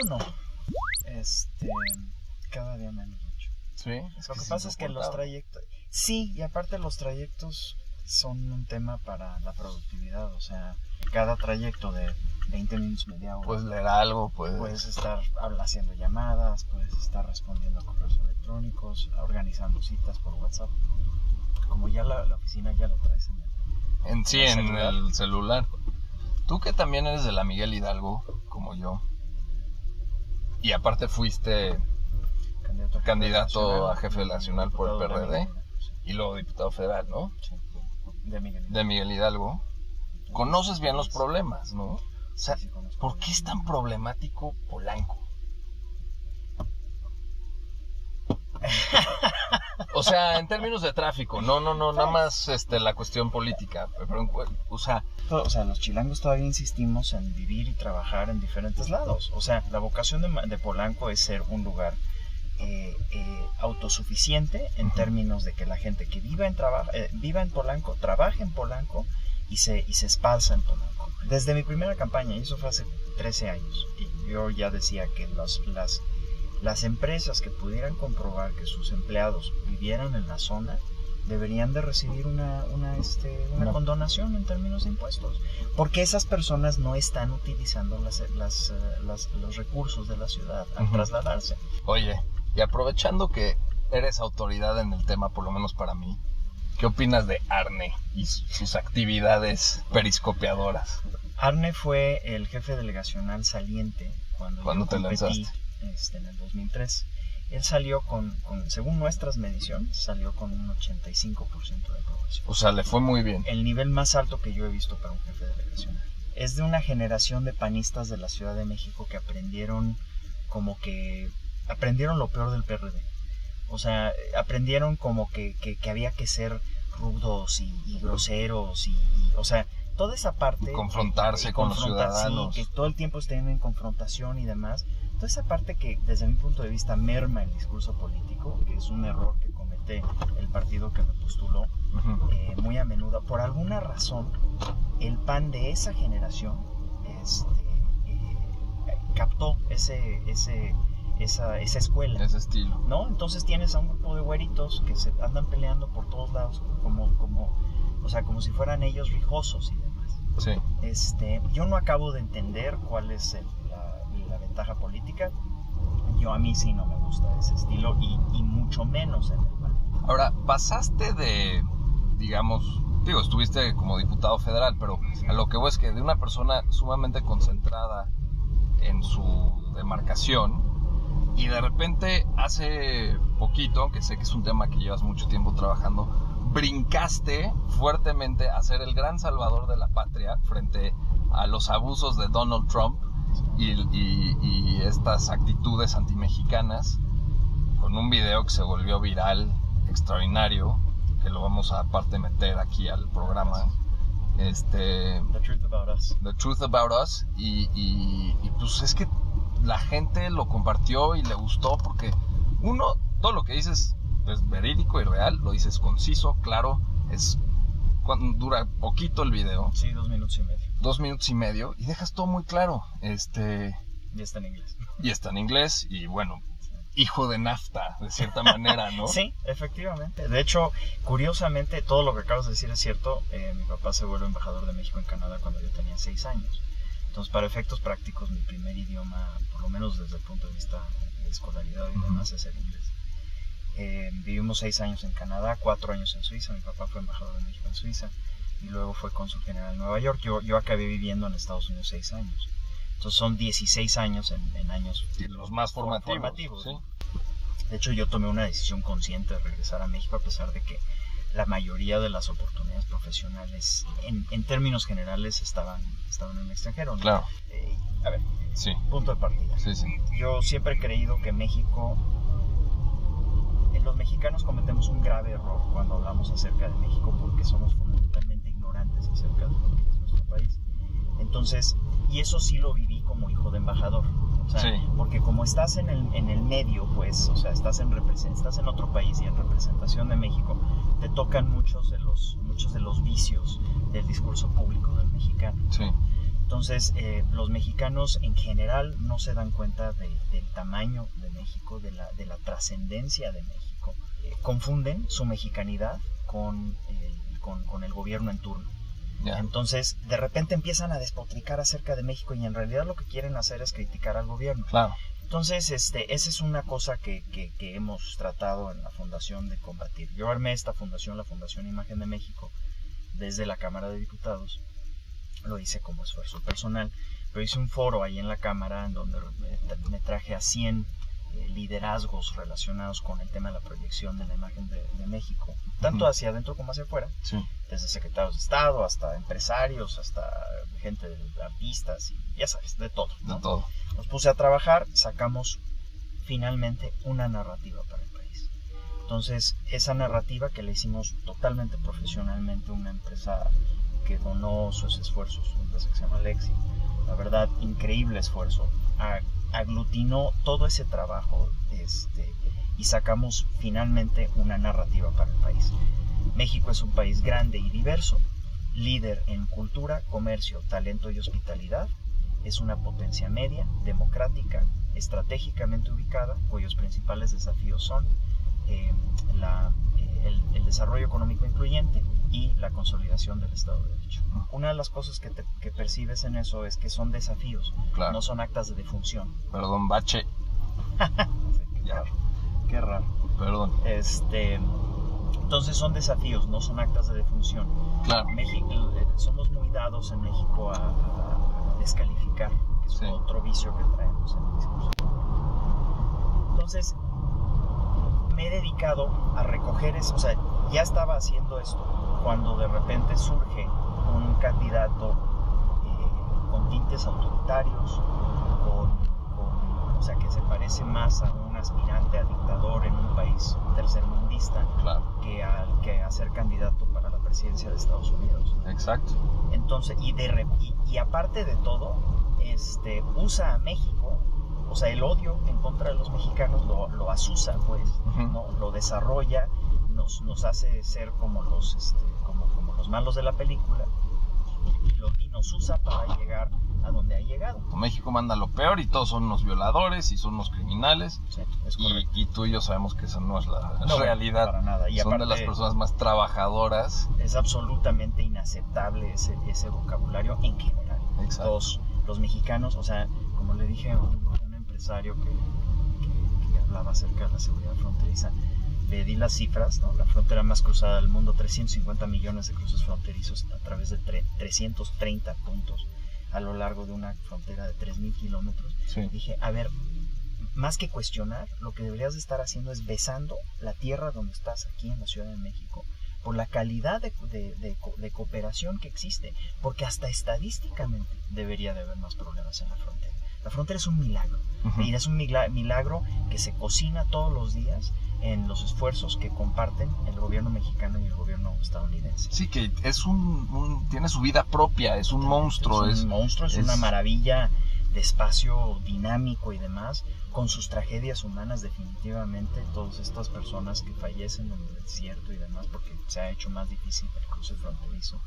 no. Cada día menos, mucho. Sí. Lo que pasa es que los trayectos... Sí, y aparte los trayectos son un tema para la productividad. O sea, cada trayecto de 20 minutos, media hora... Puedes leer algo, puedes estar haciendo llamadas, puedes estar respondiendo a correos electrónicos, organizando citas por WhatsApp. Como ya la oficina ya lo traes en el celular. Tú que también eres de la Miguel Hidalgo, como yo, y aparte fuiste candidato a jefe nacional por el PRD y luego diputado federal, ¿no? Sí. De Miguel Hidalgo. Conoces bien los problemas, ¿no? O sea, Sí, ¿por qué es tan problemático Polanco? O sea, en términos de tráfico, no, nada más la cuestión política, pero, o sea, los chilangos todavía insistimos en vivir y trabajar en diferentes lados. O sea, la vocación de Polanco es ser un lugar autosuficiente en términos de que la gente que viva en Polanco, trabaje en Polanco y se esparza en Polanco. Desde mi primera campaña, y eso fue hace 13 años, y yo ya decía que las empresas que pudieran comprobar que sus empleados vivieran en la zona deberían de recibir una condonación en términos de impuestos, porque esas personas no están utilizando los recursos de la ciudad al trasladarse. Oye, y aprovechando que eres autoridad en el tema, por lo menos para mí, ¿qué opinas de Arne y sus actividades periscopiadoras? Arne fue el jefe delegacional saliente cuando yo te competí, lanzaste en el 2003. Él salió según nuestras mediciones, salió con un 85% de aprobación. O sea, le fue muy bien. El nivel más alto que yo he visto para un jefe delegacional. Es de una generación de panistas de la Ciudad de México que aprendieron lo peor del PRD. O sea, aprendieron como que había que ser rudos y groseros o sea, toda esa parte... Confrontarse con los ciudadanos. Sí, que todo el tiempo estén en confrontación y demás. Toda esa parte que desde mi punto de vista merma el discurso político, que es un error que comete el partido que me postuló muy a menudo. Por alguna razón, el PAN de esa generación captó esa escuela. Ese estilo. ¿No? Entonces tienes a un grupo de güeritos que se andan peleando por todos lados como si fueran ellos rijosos y demás. Sí. Yo no acabo de entender cuál es la ventaja política. A mí sí no me gusta ese estilo y mucho menos en el PAN. Ahora, pasaste de, estuviste como diputado federal, pero a lo que voy es que de una persona sumamente concentrada en su demarcación y de repente hace poquito, aunque sé que es un tema que llevas mucho tiempo trabajando, brincaste fuertemente a ser el gran salvador de la patria frente a los abusos de Donald Trump y estas actitudes antimexicanas, con un video que se volvió viral, extraordinario, que lo vamos a aparte meter aquí al programa. The Truth About Us. The Truth About Us. Y pues es que la gente lo compartió y le gustó porque todo lo que dices es verídico y real, lo dices conciso, claro, dura poquito el video. Sí, 2 minutos y medio. 2 minutos y medio y dejas todo muy claro. Y está en inglés. Y está en inglés y bueno, hijo de NAFTA, de cierta manera, ¿no? Sí, efectivamente. De hecho, curiosamente, todo lo que acabas de decir es cierto. Mi papá se vuelve embajador de México en Canadá cuando yo tenía 6 años. Entonces, para efectos prácticos, mi primer idioma, por lo menos desde el punto de vista de escolaridad y demás, es el inglés. Vivimos 6 años en Canadá, 4 años en Suiza. Mi papá fue embajador de México en Suiza y luego fue cónsul general en Nueva York. Yo acabé viviendo en Estados Unidos 6 años. Entonces son 16 años en años los más formativos. ¿Sí? De hecho, yo tomé una decisión consciente de regresar a México, a pesar de que la mayoría de las oportunidades profesionales en términos generales estaban en el extranjero, ¿no? Claro. A ver, sí. Punto de partida. Sí. Yo siempre he creído que los mexicanos cometemos un grave error cuando hablamos acerca de México, porque somos fundamentalmente ignorantes acerca de lo que es nuestro país. Entonces, y eso sí lo viví como hijo de embajador. O sea, sí. Porque como estás en el medio, pues, o sea, estás en otro país y en representación de México, te tocan muchos de los vicios del discurso público del mexicano. Sí. Entonces, los mexicanos en general no se dan cuenta del tamaño de México, de la trascendencia de México. Confunden su mexicanidad con el gobierno en turno. Ya. Entonces, de repente empiezan a despotricar acerca de México y en realidad lo que quieren hacer es criticar al gobierno. Claro. Entonces, esa es una cosa que hemos tratado en la fundación de combatir. Yo armé esta fundación, la Fundación Imagen de México, desde la Cámara de Diputados. Lo hice como esfuerzo personal, pero hice un foro ahí en la Cámara en donde me traje a 100 liderazgos relacionados con el tema de la proyección de la imagen de México, tanto hacia adentro como hacia afuera, Sí. desde secretarios de Estado hasta empresarios, hasta gente de artistas y ya sabes, de todo, ¿no? De todo. Nos puse a trabajar, sacamos finalmente una narrativa para el país. Entonces, esa narrativa que la hicimos totalmente profesionalmente, una empresa que donó sus esfuerzos, una empresa que se llama Lexi, la verdad, increíble esfuerzo, aglutinó todo ese trabajo y sacamos finalmente una narrativa para el país. México es un país grande y diverso, líder en cultura, comercio, talento y hospitalidad. Es una potencia media, democrática, estratégicamente ubicada, cuyos principales desafíos son el desarrollo económico incluyente y la consolidación del Estado de Derecho. Una de las cosas que percibes en eso es que son desafíos, Claro. no son actas de defunción. Perdón, bache. Ya. Qué raro. Perdón. Entonces son desafíos, no son actas de defunción. Claro. Somos muy dados en México a descalificar, que es Sí. otro vicio que traemos en el discurso. Entonces, me he dedicado a recoger eso, o sea, ya estaba haciendo esto cuando de repente surge un candidato con tintes autoritarios, o sea, que se parece más a un aspirante a dictador en un país tercermundista Claro. que a ser candidato para la presidencia de Estados Unidos. Exacto. Entonces, y aparte de todo, usa a México, o sea, el odio en contra de los mexicanos lo asusa, pues, ¿no? Lo desarrolla, nos hace ser como los malos de la película y nos usa para llegar a donde ha llegado. México manda lo peor y todos son unos violadores y son unos criminales. Sí, es correcto. Y tú y yo sabemos que esa no es la No, realidad. para nada. Y son aparte, de las personas más trabajadoras. Es absolutamente inaceptable ese vocabulario en general. Exacto. Todos los mexicanos, o sea, como le dije a un empresario que hablaba acerca de la seguridad fronteriza, le di las cifras, ¿no? La frontera más cruzada del mundo, 350 millones de cruces fronterizos a través de 330 puntos a lo largo de una frontera de 3.000 kilómetros. Sí. Dije, a ver, más que cuestionar, lo que deberías de estar haciendo es besando la tierra donde estás, aquí en la Ciudad de México, por la calidad de cooperación que existe, porque hasta estadísticamente debería de haber más problemas en la frontera. La frontera es un milagro, y es un milagro que se cocina todos los días en los esfuerzos que comparten el gobierno mexicano y el gobierno estadounidense. Sí, que es tiene su vida propia, es un monstruo. Es un monstruo, es una maravilla de espacio dinámico y demás, con sus tragedias humanas definitivamente, todas estas personas que fallecen en el desierto y demás, porque se ha hecho más difícil el cruce fronterizo.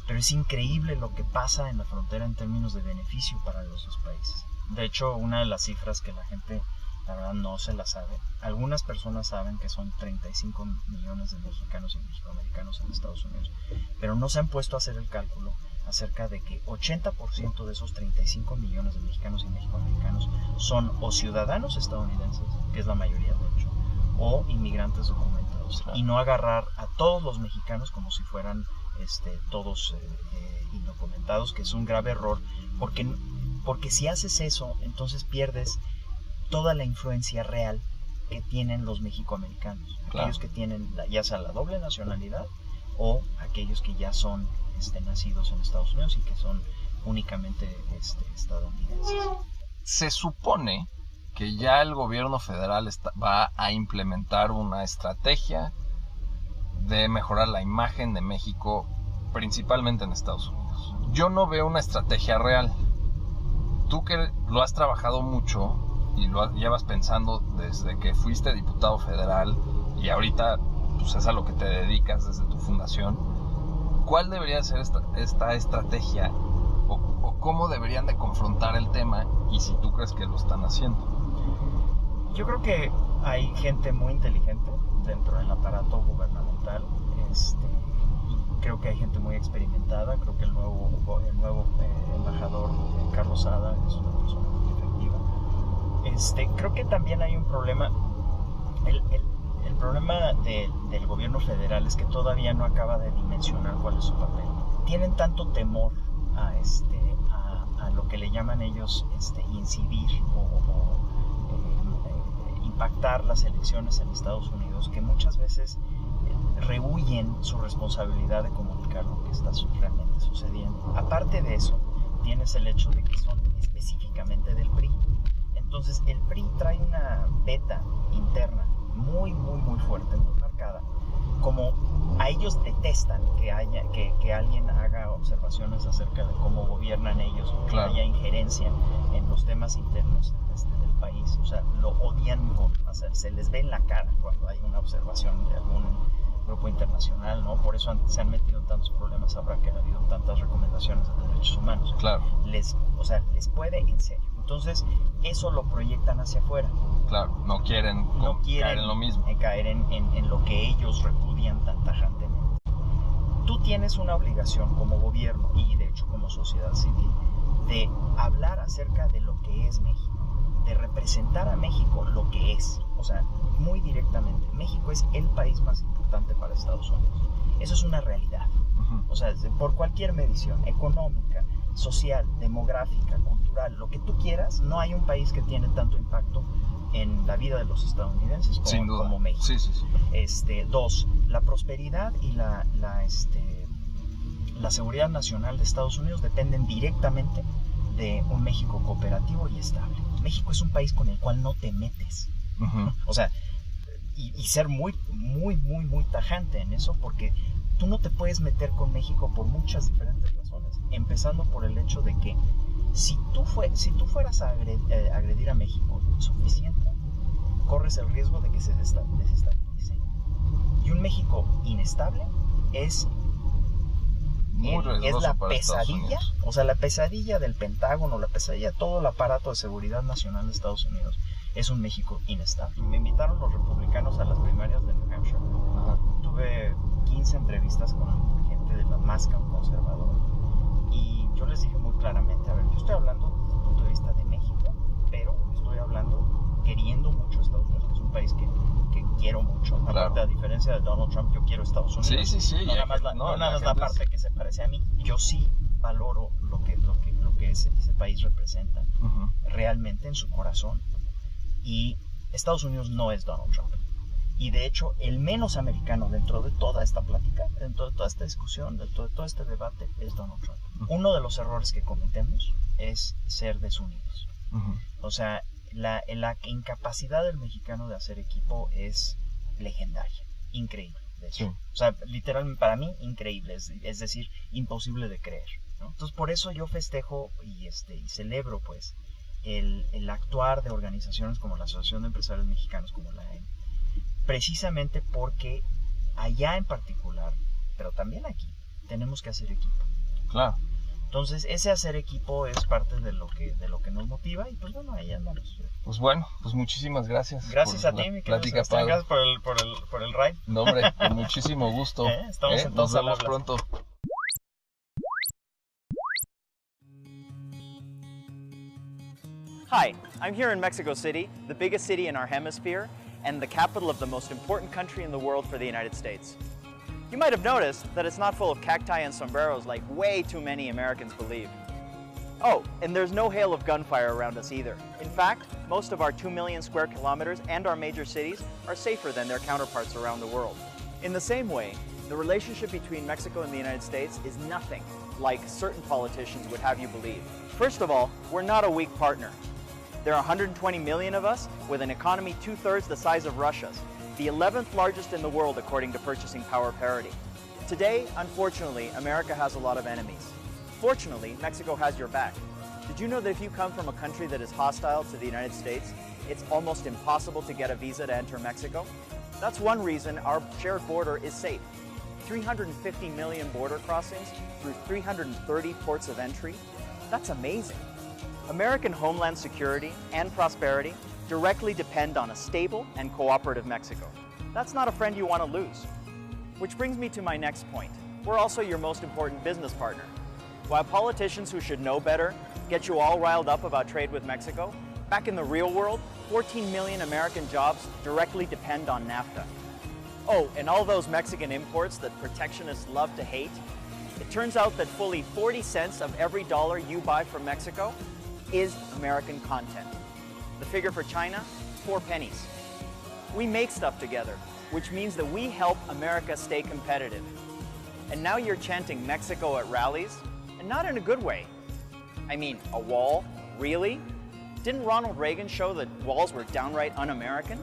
Pero es increíble lo que pasa en la frontera en términos de beneficio para los dos países. De hecho, una de las cifras que la gente, la verdad, no se la sabe. Algunas personas saben que son 35 millones de mexicanos y mexicoamericanos en Estados Unidos, pero no se han puesto a hacer el cálculo acerca de que 80% de esos 35 millones de mexicanos y mexicoamericanos son o ciudadanos estadounidenses, que es la mayoría de hecho, o inmigrantes documentados. Claro. Y no agarrar a todos los mexicanos como si fueran todos indocumentados, que es un grave error, porque si haces eso, entonces pierdes toda la influencia real que tienen los mexicoamericanos, claro. Aquellos que tienen ya sea la doble nacionalidad o aquellos que ya son nacidos en Estados Unidos y que son únicamente estadounidenses. Se supone que ya el gobierno federal va a implementar una estrategia de mejorar la imagen de México, principalmente en Estados Unidos. Yo no veo una estrategia real. Tú que lo has trabajado mucho y lo llevas pensando desde que fuiste diputado federal y ahorita pues es a lo que te dedicas desde tu fundación, ¿cuál debería ser esta estrategia o cómo deberían de confrontar el tema y si tú crees que lo están haciendo. Yo creo que hay gente muy inteligente dentro del aparato gubernamental, y creo que hay gente muy experimentada. Creo que el nuevo embajador Carlos Sada es una persona muy efectiva. Creo que también hay un problema. El problema del gobierno federal es que todavía no acaba de dimensionar cuál es su papel. Tienen tanto temor a lo que le llaman ellos incidir o impactar las elecciones en Estados Unidos, que muchas veces rehuyen su responsabilidad de comunicar lo que está realmente sucediendo. Aparte de eso, tienes el hecho de que son específicamente del PRI. Entonces el PRI trae una beta interna muy fuerte, muy marcada. Como a ellos detestan que alguien haga observaciones acerca de cómo gobiernan ellos, o que haya injerencia en los temas internos del país. O sea, lo odian se les ve en la cara cuando hay una observación de algún grupo internacional, ¿no? Por eso se han metido en tantos problemas ahora que ha habido tantas recomendaciones de derechos humanos. Claro. Les puede en serio. Entonces, eso lo proyectan hacia afuera. Claro, no quieren caer en lo mismo. Caer en lo que ellos repudian tan tajantemente. Tú tienes una obligación como gobierno y de hecho como sociedad civil de hablar acerca de lo que es México, de representar a México lo que es. O sea, muy directamente, México es el país más importante para Estados Unidos. Eso es una realidad. O sea, por cualquier medición económica, social, demográfica, cultural, lo que tú quieras, no hay un país que tiene tanto impacto en la vida de los estadounidenses como México. Sí. Dos, la prosperidad y la seguridad nacional de Estados Unidos dependen directamente de un México cooperativo y estable. México es un país con el cual no te metes. O sea, y ser muy tajante en eso, porque tú no te puedes meter con México por muchas diferentes razones, empezando por el hecho de que si tú fueras a agredir a México suficiente, corres el riesgo de que se desestabilice. Y un México inestable es la pesadilla, o sea, la pesadilla del Pentágono, la pesadilla de todo el aparato de seguridad nacional de Estados Unidos. Es un México inestable. Me invitaron los republicanos a las primarias de New Hampshire. Tuve 15 entrevistas con gente de la más conservadora. Y yo les dije muy claramente, a ver, yo estoy hablando desde el punto de vista de México, pero estoy hablando queriendo mucho a Estados Unidos, que es un país que quiero mucho. Claro. Aparte, a diferencia de Donald Trump, yo quiero Estados Unidos. Sí. No nada más la parte que se parece a mí. Yo sí valoro lo que ese país representa realmente en su corazón. Y Estados Unidos no es Donald Trump. Y de hecho, el menos americano dentro de toda esta plática, dentro de toda esta discusión, dentro de todo este debate, es Donald Trump. Uno de los errores que cometemos es ser desunidos. O sea, la incapacidad del mexicano de hacer equipo es legendaria, increíble, de hecho. Sí. O sea, literalmente para mí, increíble, es decir, imposible de creer, ¿no? Entonces, por eso yo festejo y celebro, pues, el actuar de organizaciones como la Asociación de Empresarios Mexicanos, como la AEM, precisamente porque allá en particular, pero también aquí, tenemos que hacer equipo. Claro. Entonces, ese hacer equipo es parte de lo que nos motiva y pues bueno, ahí andamos. Pues bueno, pues muchísimas gracias. Gracias a ti, mi querido Sebastián, gracias por el ride. No, hombre, con muchísimo gusto. Estamos entonces nos vemos pronto. Hi, I'm here in Mexico City, the biggest city in our hemisphere, and the capital of the most important country in the world for the United States. You might have noticed that it's not full of cacti and sombreros like way too many Americans believe. Oh, and there's no hail of gunfire around us either. In fact, most of our 2 million square kilometers and our major cities are safer than their counterparts around the world. In the same way, the relationship between Mexico and the United States is nothing like certain politicians would have you believe. First of all, we're not a weak partner. There are 120 million of us with an economy 2/3 the size of Russia's, the 11th largest in the world according to purchasing power parity. Today, unfortunately, America has a lot of enemies. Fortunately, Mexico has your back. Did you know that if you come from a country that is hostile to the United States, it's almost impossible to get a visa to enter Mexico? That's one reason our shared border is safe. 350 million border crossings through 330 ports of entry, That's amazing. American homeland security and prosperity directly depend on a stable and cooperative Mexico. That's not a friend you want to lose. Which brings me to my next point. We're also your most important business partner. While politicians who should know better get you all riled up about trade with Mexico, back in the real world, 14 million American jobs directly depend on NAFTA. Oh, and all those Mexican imports that protectionists love to hate, it turns out that fully 40 cents of every dollar you buy from Mexico is American content. The figure for China, 4 pennies. We make stuff together, which means that we help America stay competitive. And now you're chanting Mexico at rallies, and not in a good way. I mean, a wall? Really? Didn't Ronald Reagan show that walls were downright un-American?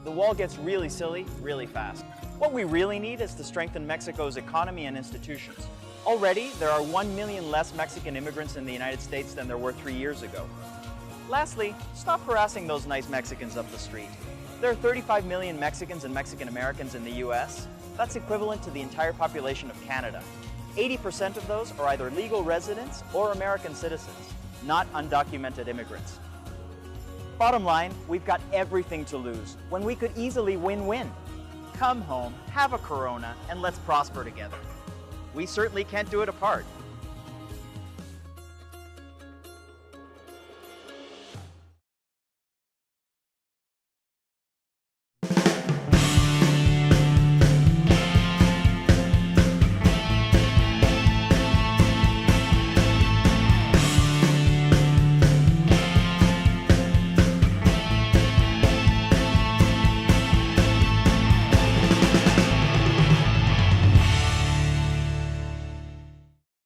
The wall gets really silly, really fast. What we really need is to strengthen Mexico's economy and institutions. Already, there are 1 million less Mexican immigrants in the United States than there were 3 years ago. Lastly, stop harassing those nice Mexicans up the street. There are 35 million Mexicans and Mexican Americans in the US. That's equivalent to the entire population of Canada. 80% of those are either legal residents or American citizens, not undocumented immigrants. Bottom line, we've got everything to lose when we could easily win-win. Come home, have a Corona, and let's prosper together. We certainly can't do it apart.